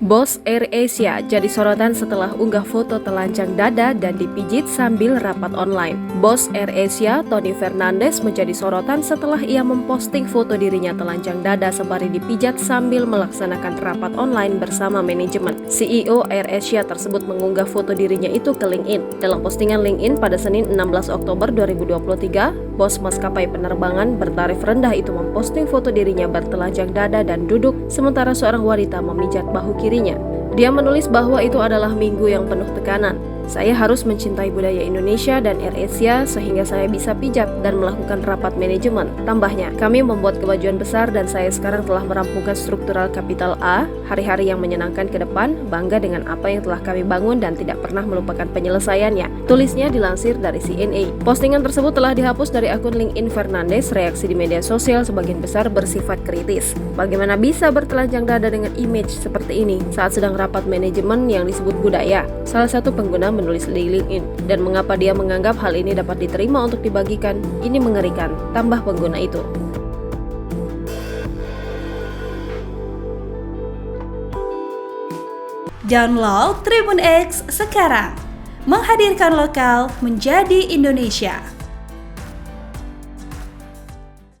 Bos AirAsia jadi sorotan setelah unggah foto telanjang dada dan dipijit sambil rapat online. Bos AirAsia, Tony Fernandes, menjadi sorotan setelah ia memposting foto dirinya telanjang dada sembari dipijat sambil melaksanakan rapat online bersama manajemen. CEO AirAsia tersebut mengunggah foto dirinya itu ke LinkedIn. Dalam postingan LinkedIn pada Senin 16 Oktober 2023, bos maskapai penerbangan bertarif rendah itu memposting foto dirinya bertelanjang dada dan duduk, sementara seorang wanita memijat bahu kirinya. Dia menulis bahwa itu adalah minggu yang penuh tekanan. Saya harus mencintai budaya Indonesia dan AirAsia sehingga saya bisa pijat dan melakukan rapat manajemen. Tambahnya, kami membuat kemajuan besar dan saya sekarang telah merampungkan struktural kapital A, hari-hari yang menyenangkan ke depan, bangga dengan apa yang telah kami bangun dan tidak pernah melupakan penyelesaiannya. Tulisnya dilansir dari CNA. Postingan tersebut telah dihapus dari akun LinkedIn Fernandes. Reaksi di media sosial sebagian besar bersifat kritis. Bagaimana bisa bertelanjang dada dengan image seperti ini saat sedang rapat manajemen yang disebut budaya? Salah satu pengguna menulis di LinkedIn, dan mengapa dia menganggap hal ini dapat diterima untuk dibagikan? Ini mengerikan, tambah pengguna itu. Download Tribun X sekarang, menghadirkan lokal menjadi Indonesia.